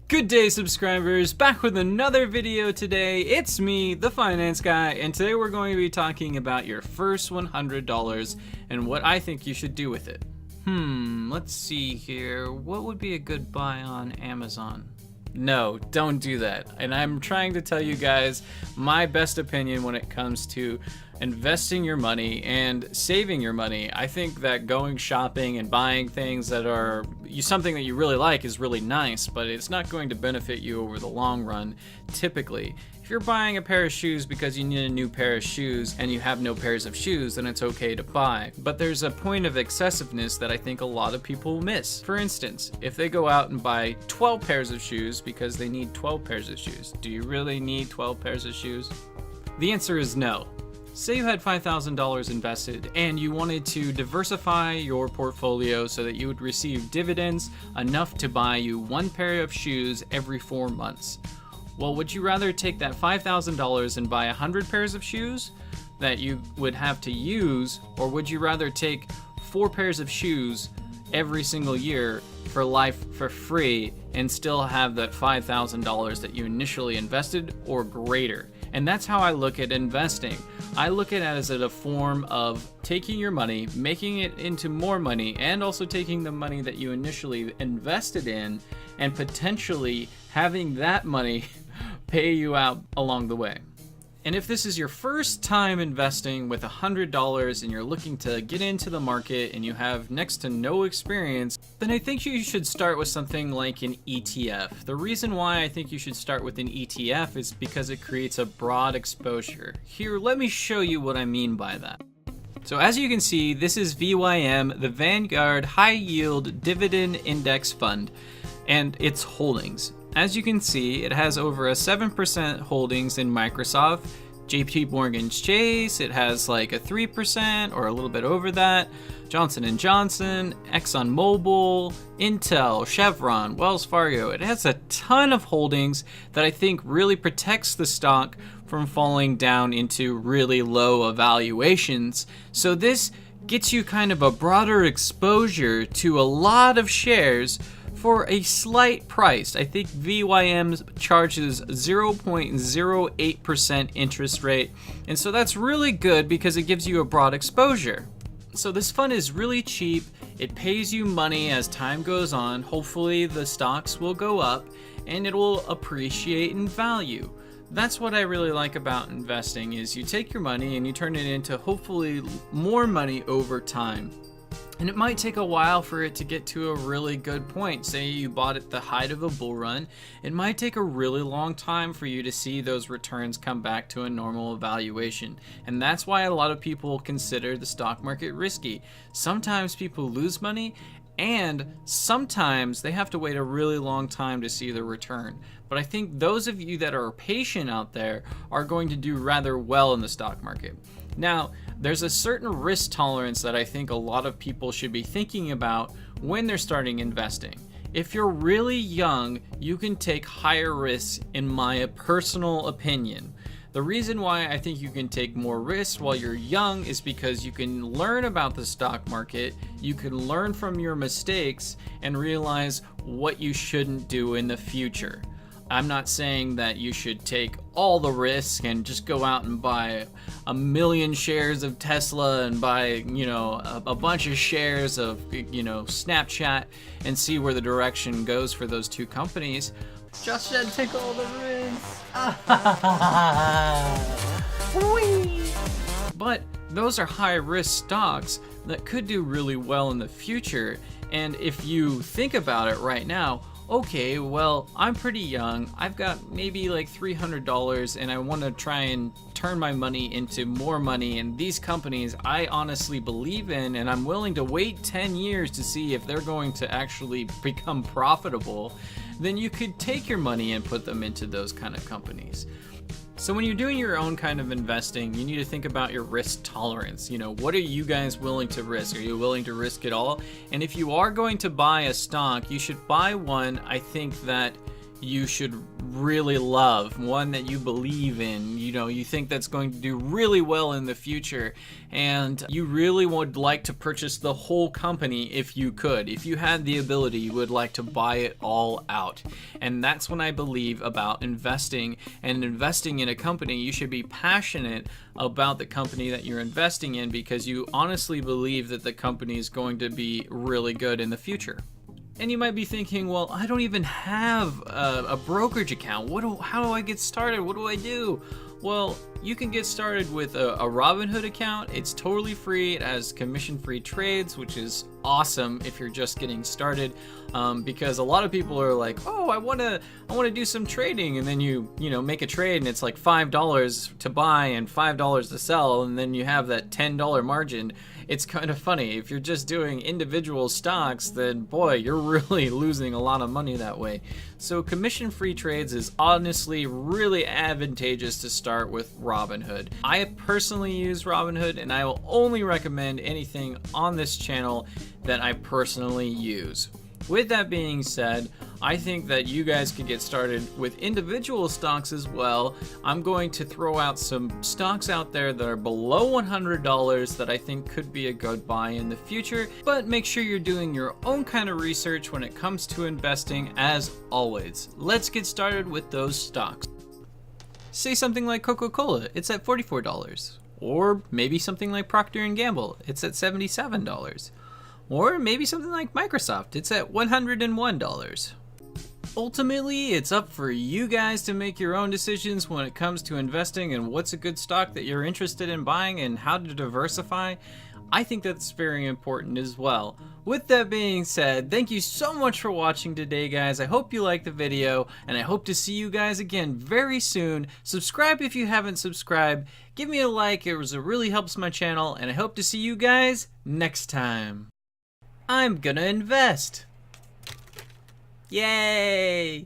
Good day, subscribers, back with another video today. It's me, the finance guy, and today we're going to be talking about your first $100 and what I think you should do with it. Let's see here. What would be a good buy on Amazon? No, don't do that. And I'm trying to tell you guys my best opinion when it comes to investing your money and saving your money. I think that going shopping and buying things that are something that you really like is really nice, but it's not going to benefit you over the long run, typically. If you're buying a pair of shoes because you need a new pair of shoes and you have no pairs of shoes, then it's okay to buy. But there's a point of excessiveness that I think a lot of people miss. For instance, if they go out and buy 12 pairs of shoes because they need 12 pairs of shoes, do you really need 12 pairs of shoes? The answer is no. Say you had $5,000 invested and you wanted to diversify your portfolio so that you would receive dividends enough to buy you one pair of shoes every 4 months. Well, would you rather take that $5,000 and buy 100 pairs of shoes that you would have to use, or would you rather take 4 pairs of shoes every single year for life for free and still have that $5,000 that you initially invested or greater? And that's how I look at investing. I look at it as a form of taking your money, making it into more money, and also taking the money that you initially invested in and potentially having that money pay you out along the way. And if this is your first time investing with $100 and you're looking to get into the market and you have next to no experience, then I think you should start with something like an ETF. The reason why I think you should start with an ETF is because it creates a broad exposure. Here, let me show you what I mean by that. So as you can see, this is VYM, the Vanguard High Yield Dividend Index Fund, and its holdings. As you can see, it has over a 7% holdings in Microsoft, JP Morgan Chase, it has like a 3% or a little bit over that, Johnson & Johnson, ExxonMobil, Intel, Chevron, Wells Fargo. It has a ton of holdings that I think really protects the stock from falling down into really low evaluations. So this gets you kind of a broader exposure to a lot of shares for a slight price. I think VYM charges 0.08% interest rate, and so that's really good because it gives you a broad exposure. So this fund is really cheap. It pays you money as time goes on. Hopefully the stocks will go up and it will appreciate in value. That's what I really like about investing, is you take your money and you turn it into hopefully more money over time. And it might take a while for it to get to a really good point. Say you bought at the height of a bull run, it might take a really long time for you to see those returns come back to a normal valuation. And that's why a lot of people consider the stock market risky. Sometimes people lose money, and sometimes they have to wait a really long time to see the return. But I think those of you that are patient out there are going to do rather well in the stock market. Now, there's a certain risk tolerance that I think a lot of people should be thinking about when they're starting investing. If you're really young, you can take higher risks, in my personal opinion. The reason why I think you can take more risks while you're young is because you can learn about the stock market, you can learn from your mistakes, and realize what you shouldn't do in the future. I'm not saying that you should take all the risk and just go out and buy 1 million shares of Tesla and buy, a bunch of shares of, Snapchat and see where the direction goes for those two companies. Josh said take all the risks. But those are high risk stocks that could do really well in the future. And if you think about it right now, okay, well, I'm pretty young. I've got maybe like $300 and I want to try and turn my money into more money. And these companies I honestly believe in, and I'm willing to wait 10 years to see if they're going to actually become profitable. Then you could take your money and put them into those kind of companies. So when you're doing your own kind of investing, you need to think about your risk tolerance. What are you guys willing to risk? Are you willing to risk it all? And if you are going to buy a stock, you should buy one, I think, that you should really love, one that you believe in, you know, you think that's going to do really well in the future, and you really would like to purchase the whole company if you could. If you had the ability, you would like to buy it all out. And that's when I believe about investing, and investing in a company. You should be passionate about the company that you're investing in because you honestly believe that the company is going to be really good in the future. And you might be thinking, well, I don't even have a brokerage account. How do I get started? What do I do? Well, you can get started with a Robinhood account. It's totally free. It has commission-free trades, which is awesome if you're just getting started. Because a lot of people are like, oh, I want to do some trading, and then you make a trade and it's like $5 to buy and $5 to sell, and then you have that $10 margin. It's kind of funny. If you're just doing individual stocks, then boy, you're really losing a lot of money that way. So commission-free trades is honestly really advantageous to start with Robinhood. I personally use Robinhood, and I will only recommend anything on this channel that I personally use. With that being said, I think that you guys could get started with individual stocks as well. I'm going to throw out some stocks out there that are below $100 that I think could be a good buy in the future, but make sure you're doing your own kind of research when it comes to investing as always. Let's get started with those stocks. Say something like Coca-Cola, it's at $44. Or maybe something like Procter & Gamble, it's at $77. Or maybe something like Microsoft, it's at $101. Ultimately, it's up for you guys to make your own decisions when it comes to investing and what's a good stock that you're interested in buying and how to diversify. I think that's very important as well. With that being said, thank you so much for watching today, guys. I hope you liked the video, and I hope to see you guys again very soon. Subscribe if you haven't subscribed. Give me a like, it really helps my channel, and I hope to see you guys next time. I'm gonna invest. Yay!